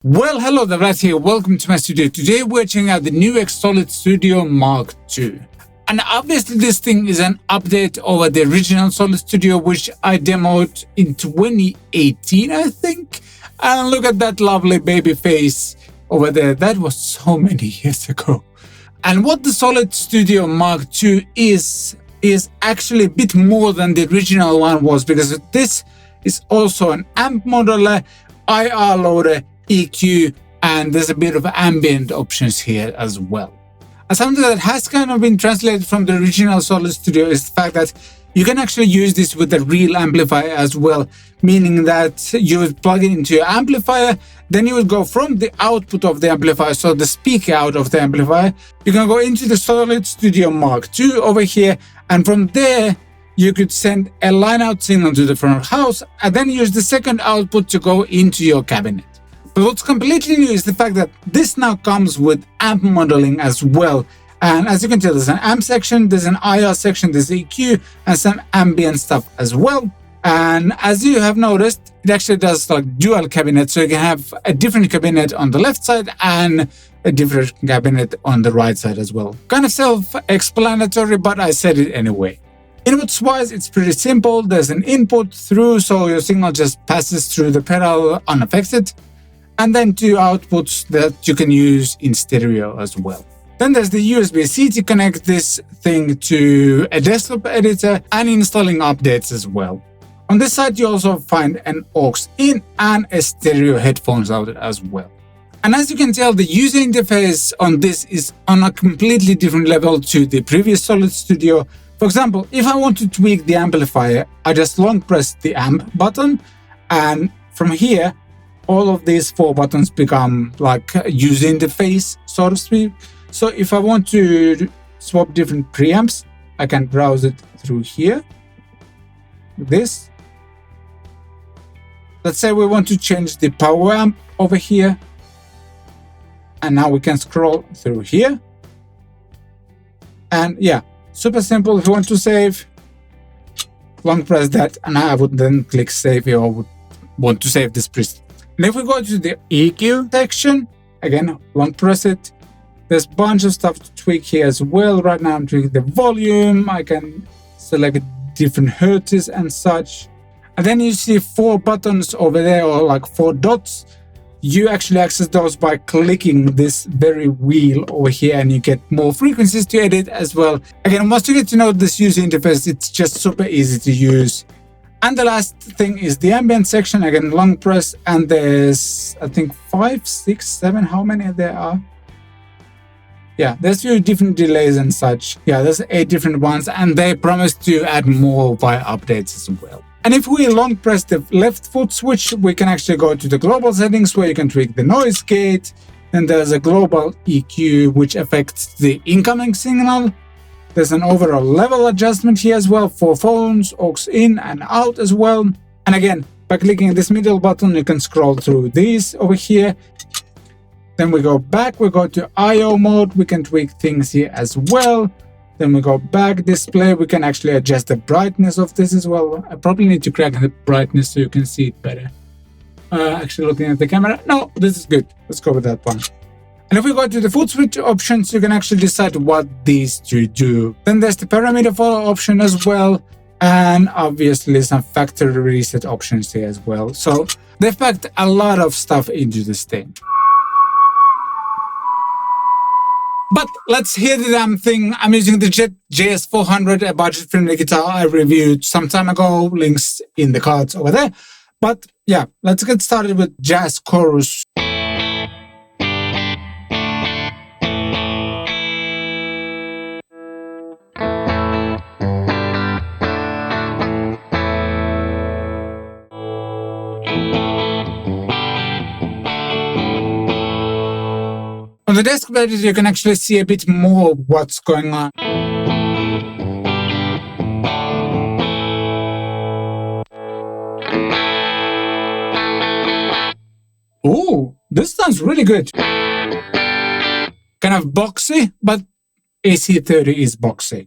Well, hello there, Vlad here. Welcome to my studio. Today we're checking out the NUX Solid Studio Mark II. And obviously this thing is an update over the original Solid Studio, which I demoed in 2018, I think. And look at that lovely baby face over there. That was so many years ago. And what the Solid Studio Mark II is actually a bit more than the original one was, because this is also an amp modeler, IR loader, EQ, and there's a bit of ambient options here as well. And something that has kind of been translated from the original Solid Studio is the fact that you can actually use this with a real amplifier as well, meaning that you would plug it into your amplifier, then you would go from the output of the amplifier, so the speaker out of the amplifier, you can go into the Solid Studio Mark II over here, and from there you could send a line out signal to the front of house and then use the second output to go into your cabinet. But what's completely new is the fact that this now comes with amp modeling as well. And as you can tell, there's an amp section, there's an IR section, there's EQ, and some ambient stuff as well. And as you have noticed, it actually does like dual cabinet, so you can have a different cabinet on the left side and a different cabinet on the right side as well. Kind of self-explanatory, but I said it anyway. Inputs wise, it's pretty simple. There's an input through, so your signal just passes through the pedal unaffected. And then two outputs that you can use in stereo as well. Then there's the USB-C to connect this thing to a desktop editor and installing updates as well. On this side, you also find an aux in and a stereo headphones out as well. And as you can tell, the user interface on this is on a completely different level to the previous Solid Studio. For example, if I want to tweak the amplifier, I just long press the amp button, and from here, all of these four buttons become like a user interface, so to speak. So if I want to swap different preamps, I can browse it through here. This. Let's say we want to change the power amp over here. And now we can scroll through here. And yeah, super simple. If you want to save, long press that, and I would then click save if I would want to save this preset. And if we go to the EQ section, again, long press it. There's a bunch of stuff to tweak here as well. Right now I'm tweaking the volume. I can select different hertz and such. And then you see four buttons over there, or like four dots. You actually access those by clicking this very wheel over here, and you get more frequencies to edit as well. Again, once you get to know this user interface, it's just super easy to use. And the last thing is the ambient section. Again, long press, and there's, I think, 5, 6, 7, how many there are? Yeah, there's a few different delays and such. Yeah, there's 8 different ones, and they promise to add more via updates as well. And if we long press the left foot switch, we can actually go to the global settings where you can tweak the noise gate. Then there's a global EQ, which affects the incoming signal. There's an overall level adjustment here as well for phones, aux in and out as well. And again, by clicking this middle button, you can scroll through these over here. Then we go back, we go to I/O mode, we can tweak things here as well. Then we go back display, we can actually adjust the brightness of this as well. I probably need to crack the brightness so you can see it better. Actually looking at the camera, no, this is good. Let's go with that one. And if we go to the foot switch options, you can actually decide what these two do. Then there's the parameter follow option as well. And obviously some factory reset options here as well. So they've packed a lot of stuff into this thing. But let's hear the damn thing. I'm using the Jet JS400, a budget-friendly guitar I reviewed some time ago. Links in the cards over there. But yeah, let's get started with Jazz Chorus. On the desktop editor, you can actually see a bit more of what's going on. Oh, this sounds really good. Kind of boxy, but AC30 is boxy.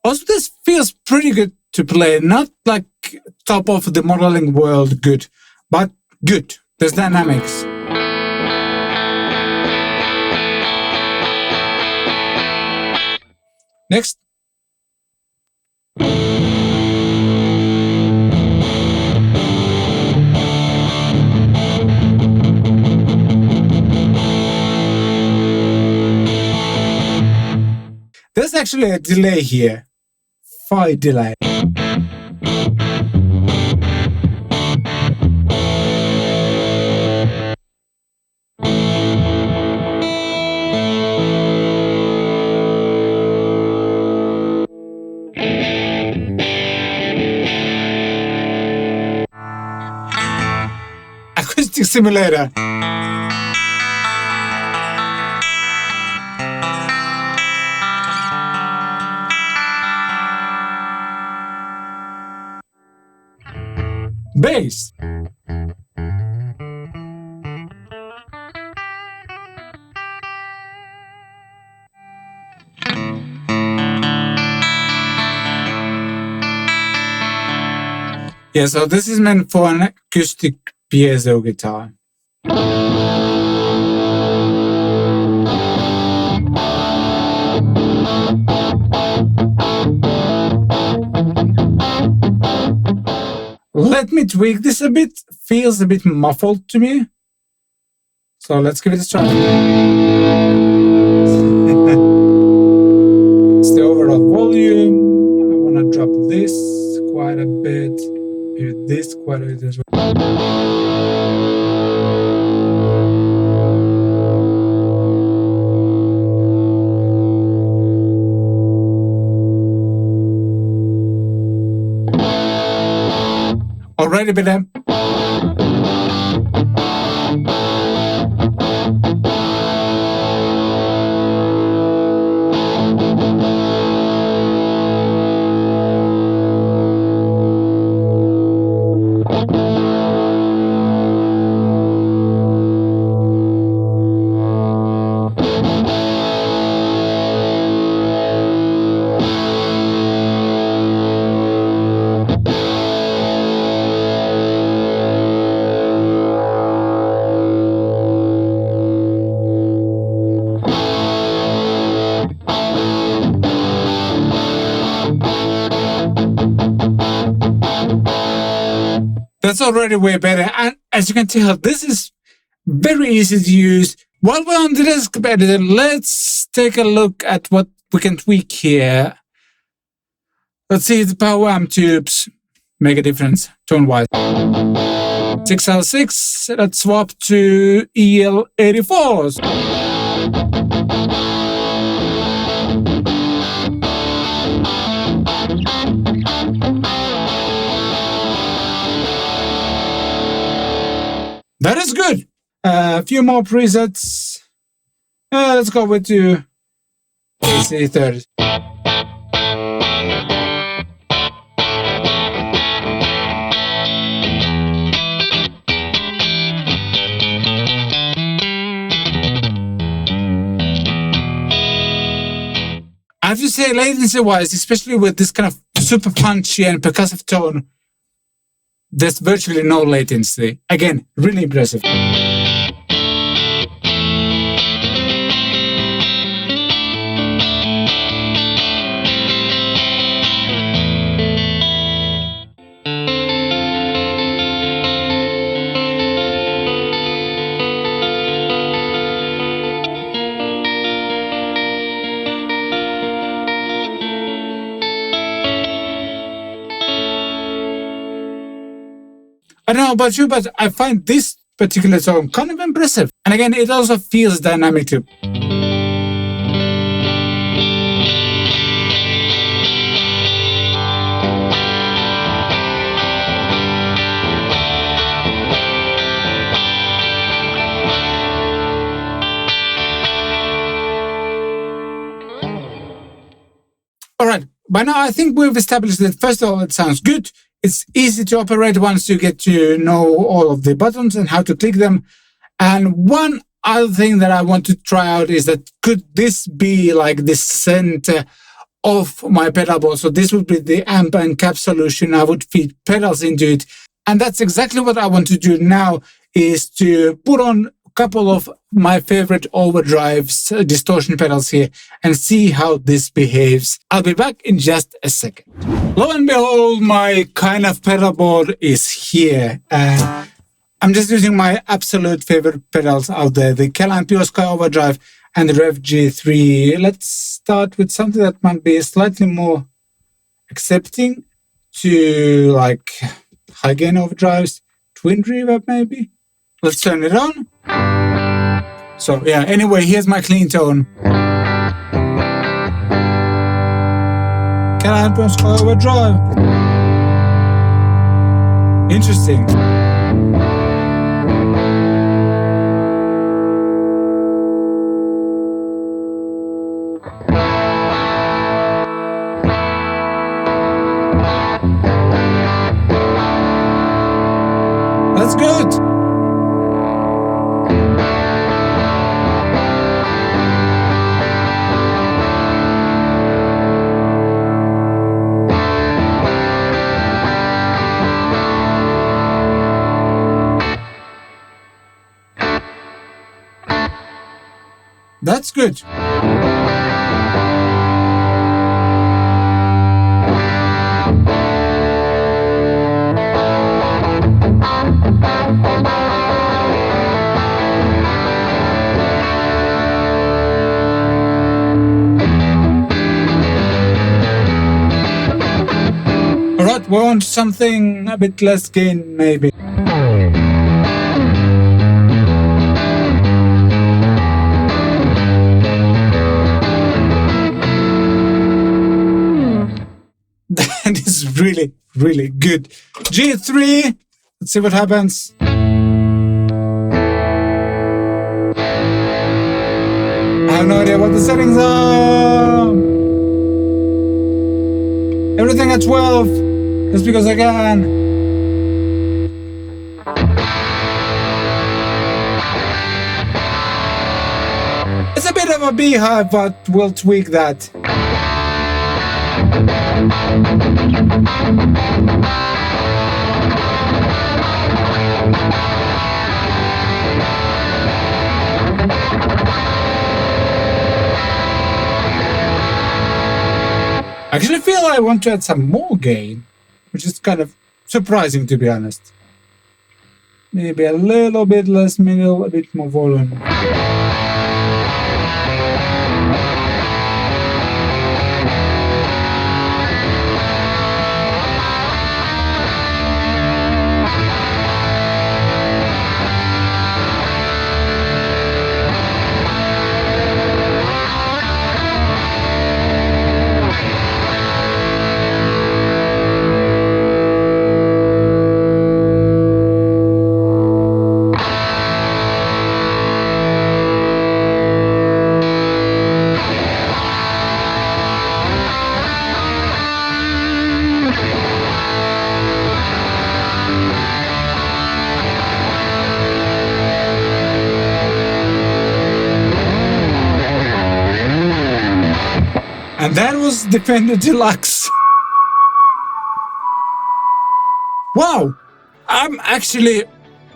Also, this feels pretty good to play. Not like top of the modeling world good, but good. There's dynamics. Next. There's actually a delay here. Phi delay. Acoustic Simulator. Bass. Yeah, so this is meant for an acoustic piezo guitar. Let me tweak this a bit. Feels a bit muffled to me. So let's give it a try. It's the overall volume. I want to drop this quite a bit. Maybe this quite a bit as well. Alrighty, but that's already way better. And as you can tell, this is very easy to use. While we're on the desktop editor, let's take a look at what we can tweak here. Let's see if the power amp tubes make a difference tone-wise. 6L6, let's swap to EL84s. That is good. A few more presets. Let's go with the AC30. I have to say, latency-wise, especially with this kind of super punchy and percussive tone, there's virtually no latency. Again, really impressive. I don't know about you, but I find this particular song kind of impressive. And again, it also feels dynamic too. All right, by now I think we've established that first of all, it sounds good. It's easy to operate once you get to know all of the buttons and how to click them. And one other thing that I want to try out is that could this be like the center of my pedalboard. So this would be the amp and cap solution. I would feed pedals into it. And that's exactly what I want to do now, is to put on a couple of my favorite overdrives, distortion pedals here, and see how this behaves. I'll be back in just a second. Lo and behold, my kind of pedalboard is here. I'm just using my absolute favorite pedals out there, the MKII Pure Sky Overdrive and the REVV G3. Let's start with something that might be slightly more accepting to like high gain overdrives, twin reverb maybe. Let's turn it on. So yeah, anyway, here's my clean tone. MKII Pure Sky Overdrive. Interesting. That's good. That's good. Alright, we want something a bit less gain, maybe. That is really, really good. G3, let's see what happens. I have no idea what the settings are. Everything at 12, just because I can. It's a bit of a beehive, but we'll tweak that. I actually feel I want to add some more gain, which is kind of surprising, to be honest. Maybe a little bit less middle, a bit more volume. And that was Defender Deluxe. Wow! I'm actually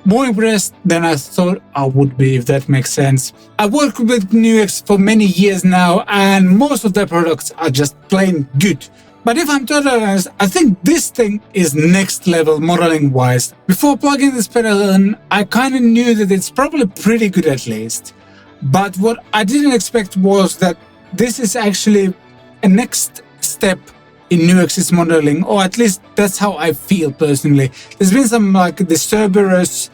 more impressed than I thought I would be, if that makes sense. I've worked with NUX for many years now, and most of their products are just plain good. But if I'm totally honest, I think this thing is next level modeling wise. Before plugging this pedal in, I kind of knew that it's probably pretty good at least. But what I didn't expect was that this is actually a next step in NUX's modeling, or at least that's how I feel personally. There's been some like the Cerberus,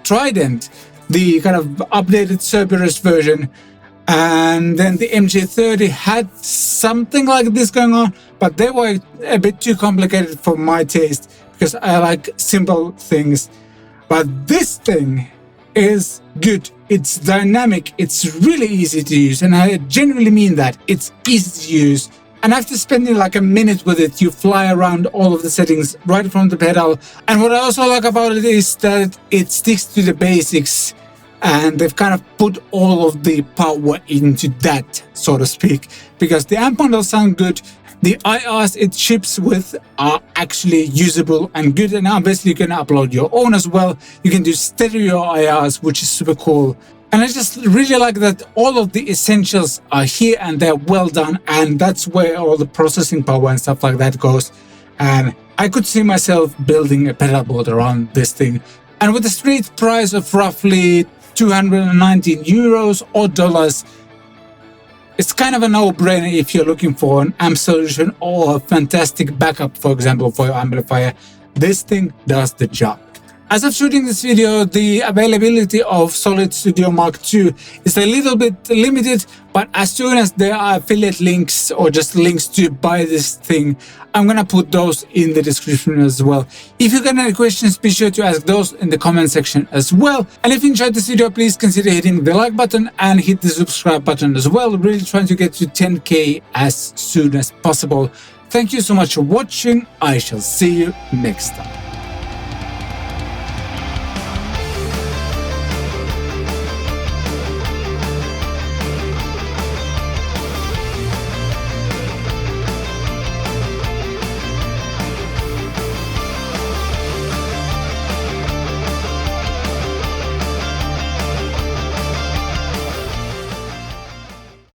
Trident, the kind of updated Cerberus version, and then the MG30 had something like this going on, but they were a bit too complicated for my taste because I like simple things. But this thing is good. It's dynamic. It's really easy to use, and I genuinely mean that. It's easy to use. And after spending like a minute with it, you fly around all of the settings right from the pedal. And what I also like about it is that it sticks to the basics and they've kind of put all of the power into that, so to speak, because the amp models sound good. The IRs it ships with are actually usable and good, and obviously you can upload your own as well. You can do stereo IRs, which is super cool. And I just really like that all of the essentials are here and they're well done, and that's where all the processing power and stuff like that goes. And I could see myself building a pedalboard around this thing. And with the street price of roughly 219 euros or dollars, it's kind of a no-brainer if you're looking for an amp solution or a fantastic backup, for example, for your amplifier. This thing does the job. As of shooting this video, the availability of Solid Studio Mark II is a little bit limited, but as soon as there are affiliate links or just links to buy this thing, I'm gonna put those in the description as well. If you got any questions, be sure to ask those in the comment section as well. And if you enjoyed this video, please consider hitting the like button and hit the subscribe button as well. Really trying to get to 10K as soon as possible. Thank you so much for watching. I shall see you next time.